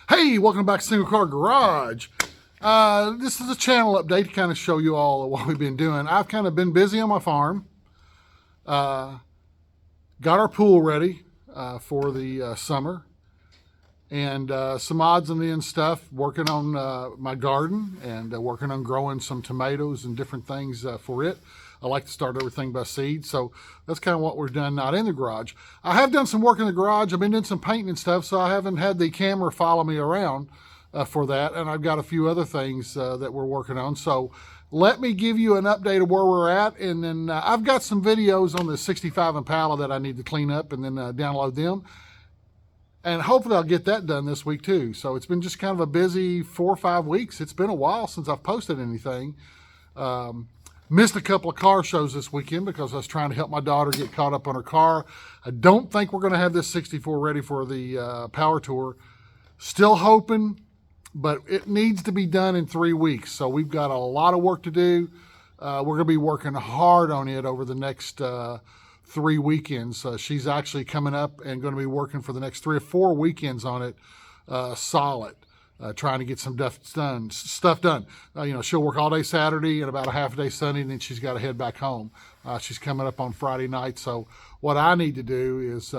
Hey, welcome back to Single Car Garage. This is a channel update to kind of show you all what we've been doing. I've kind of been busy on my farm. Got our pool ready for the summer. And some odds and ends stuff, working on my garden and working on growing some tomatoes and different things for it. I like to start everything by seed, so that's kind of what we've done, not in the garage. I have done some work in the garage. I've been doing some painting and stuff, so I haven't had the camera follow me around for that, and I've got a few other things that we're working on. So let me give you an update of where we're at, and then I've got some videos on the 65 Impala that I need to clean up and then download them. And hopefully I'll get that done this week too. So it's been just kind of a busy 4 or 5 weeks. It's been a while since I've posted anything. Missed a couple of car shows this weekend because I was trying to help my daughter get caught up on her car. I don't think we're going to have this 64 ready for the Power Tour. Still hoping, but it needs to be done in 3 weeks. So we've got a lot of work to do. We're going to be working hard on it over the next 3 weekends. She's actually coming up and going to be working for the next 3 or 4 weekends on it, solid, trying to get some stuff done. She'll work all day Saturday and about a half a day Sunday, and then she's got to head back home. She's coming up on Friday night. So what I need to do is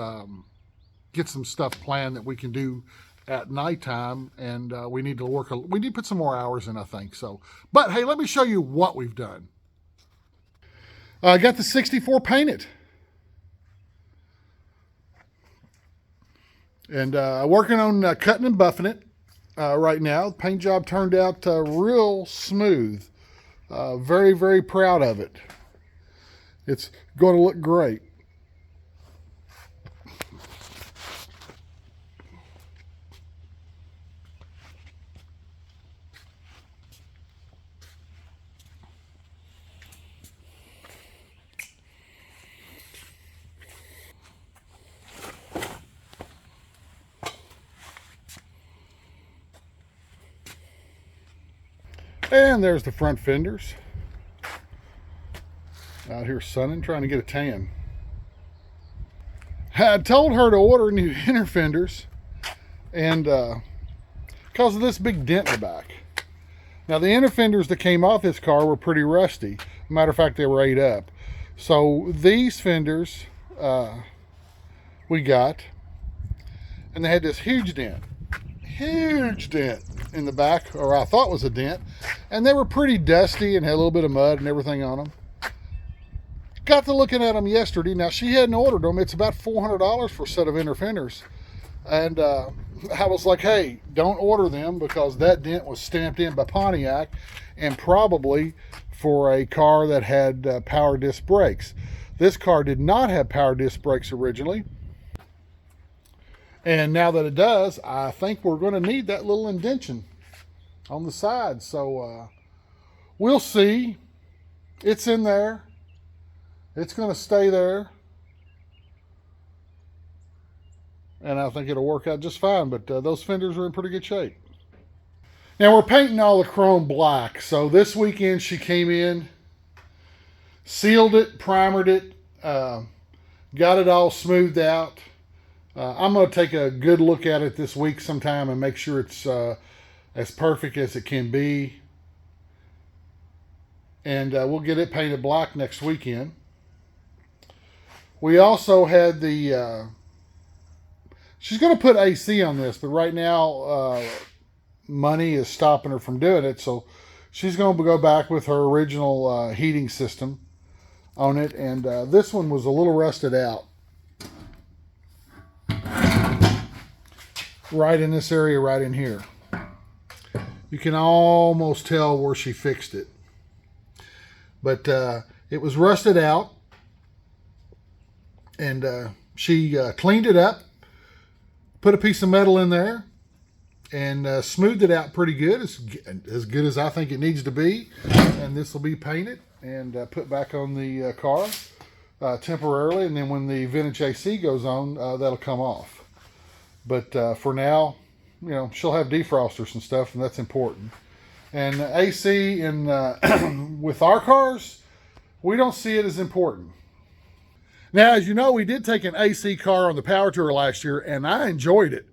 get some stuff planned that we can do at nighttime, and we need to put some more hours in, I think. So, but hey, let me show you what we've done. I got the 64 painted. And working on cutting and buffing it right now. The paint job turned out real smooth. Very, very proud of it. It's going to look great. And there's the front fenders. Out here sunning, trying to get a tan. I told her to order new inner fenders, and because of this big dent in the back. Now the inner fenders that came off this car were pretty rusty. Matter of fact, they were ate up. So these fenders we got, and they had this huge dent in the back, or I thought was a dent, and they were pretty dusty and had a little bit of mud and everything on them. Got to looking at them yesterday. Now she hadn't ordered them. It's about $400 for a set of inner fenders, and I was like, hey, don't order them because that dent was stamped in by Pontiac, and probably for a car that had power disc brakes. This car did not have power disc brakes originally. And now that it does, I think we're going to need that little indentation on the side. So we'll see. It's in there. It's going to stay there. And I think it'll work out just fine. But those fenders are in pretty good shape. Now we're painting all the chrome black. So this weekend she came in, sealed it, primered it, got it all smoothed out. I'm going to take a good look at it this week sometime and make sure it's as perfect as it can be. And we'll get it painted black next weekend. We also had she's going to put AC on this, but right now money is stopping her from doing it. So she's going to go back with her original heating system on it. And this one was a little rusted out. Right in this area, right in here. You can almost tell where she fixed it. But it was rusted out. And she cleaned it up, put a piece of metal in there, and smoothed it out pretty good, as good as I think it needs to be. And this will be painted and put back on the car temporarily. And then when the vintage AC goes on, that'll come off. But for now, she'll have defrosters and stuff, and that's important. And AC with our cars, we don't see it as important. Now, as you know, we did take an AC car on the Power Tour last year, and I enjoyed it.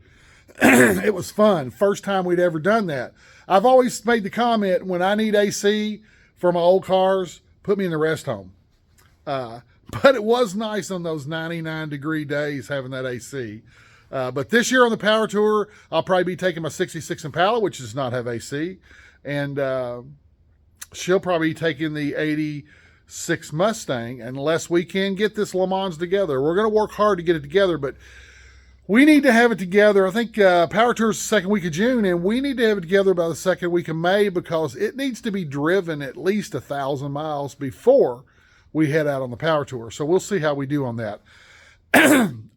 It was fun. First time we'd ever done that. I've always made the comment, when I need AC for my old cars, put me in the rest home. But it was nice on those 99-degree days having that AC. But this year on the Power Tour, I'll probably be taking my 66 Impala, which does not have AC. And she'll probably be taking the 86 Mustang, unless we can get this Le Mans together. We're going to work hard to get it together, but we need to have it together. I think Power Tour is the second week of June, and we need to have it together by the second week of May, because it needs to be driven at least 1,000 miles before we head out on the Power Tour. So we'll see how we do on that.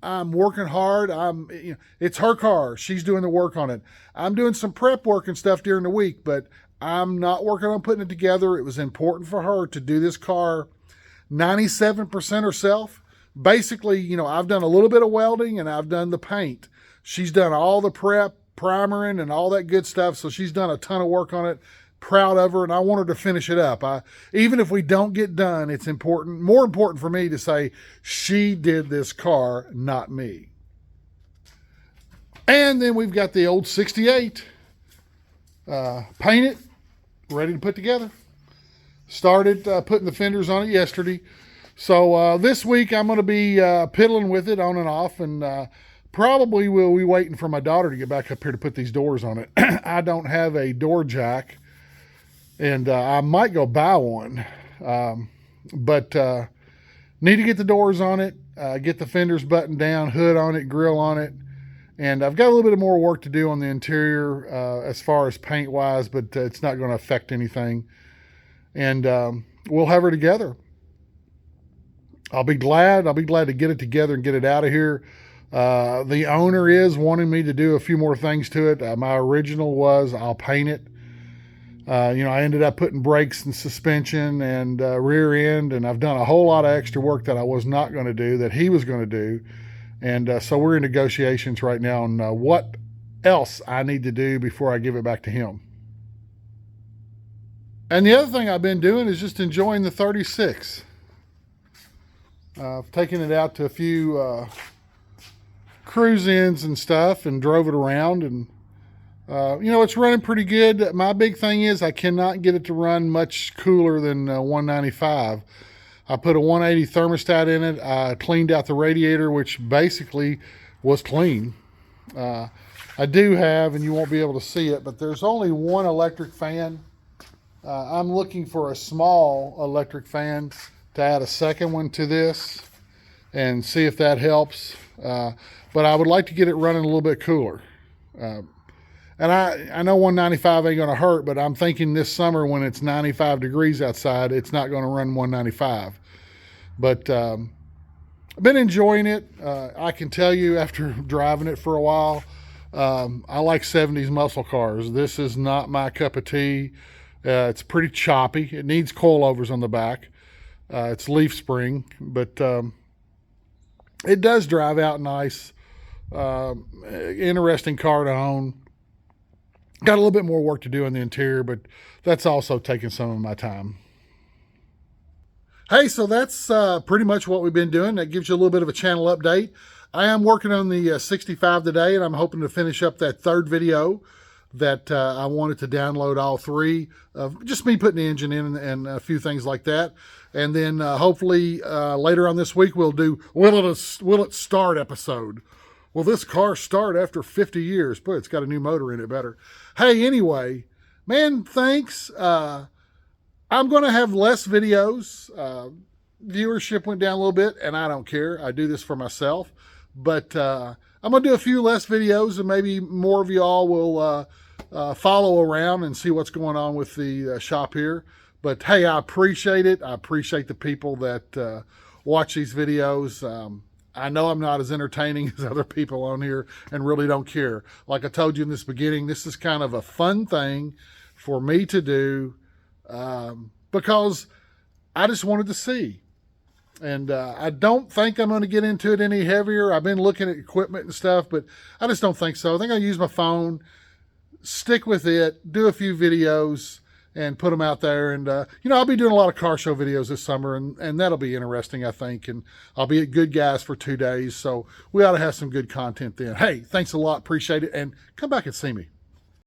I'm working hard. It's her car. She's doing the work on it. I'm doing some prep work and stuff during the week, but I'm not working on putting it together. It was important for her to do this car 97% herself. Basically, I've done a little bit of welding and I've done the paint. She's done all the prep, primering, and all that good stuff. So she's done a ton of work on it. Proud of her, and I want her to finish it up. Even if we don't get done, it's more important for me to say she did this car, not me. And then we've got the old 68 painted, ready to put together. Started putting the fenders on it yesterday. So this week I'm going to be piddling with it on and off, and probably will be waiting for my daughter to get back up here to put these doors on it. I don't have a door jack, and I might go buy one, but need to get the doors on it, get the fenders buttoned down, hood on it, grill on it, and I've got a little bit more work to do on the interior as far as paint-wise, but it's not going to affect anything, and we'll have her together. I'll be glad to get it together and get it out of here. The owner is wanting me to do a few more things to it. My original was I'll paint it. I ended up putting brakes and suspension and rear end, and I've done a whole lot of extra work that I was not going to do, that he was going to do. And so we're in negotiations right now on what else I need to do before I give it back to him. And the other thing I've been doing is just enjoying the 36. I've taken it out to a few cruise-ins and stuff and drove it around, and it's running pretty good. My big thing is I cannot get it to run much cooler than 195. I put a 180 thermostat in it. I cleaned out the radiator, which basically was clean. I do have, and you won't be able to see it, but there's only one electric fan. I'm looking for a small electric fan to add a second one to this and see if that helps. But I would like to get it running a little bit cooler. And I know 195 ain't going to hurt, but I'm thinking this summer when it's 95 degrees outside, it's not going to run 195. But I've been enjoying it. I can tell you after driving it for a while, I like 70s muscle cars. This is not my cup of tea. It's pretty choppy. It needs coilovers on the back. It's leaf spring, but it does drive out nice. Interesting car to own. Got a little bit more work to do in the interior, but that's also taking some of my time. Hey, so that's pretty much what we've been doing. That gives you a little bit of a channel update. I am working on the 65 today, and I'm hoping to finish up that third video that I wanted to download all three of just me putting the engine in and a few things like that. And then hopefully later on this week, we'll do Will It Start episode. Will this car start after 50 years? But it's got a new motor in it better. Hey, anyway, man, thanks. I'm going to have less videos. Viewership went down a little bit, and I don't care. I do this for myself. But I'm going to do a few less videos, and maybe more of y'all will follow around and see what's going on with the shop here. But, hey, I appreciate it. I appreciate the people that watch these videos. I know I'm not as entertaining as other people on here and really don't care. Like I told you in this beginning, this is kind of a fun thing for me to do because I just wanted to see. And I don't think I'm going to get into it any heavier. I've been looking at equipment and stuff, but I just don't think so. I think I'll use my phone, stick with it, do a few videos, and put them out there. And, I'll be doing a lot of car show videos this summer, and that'll be interesting, I think. And I'll be at Good Gas for 2 days, so we ought to have some good content then. Hey, thanks a lot. Appreciate it. And come back and see me.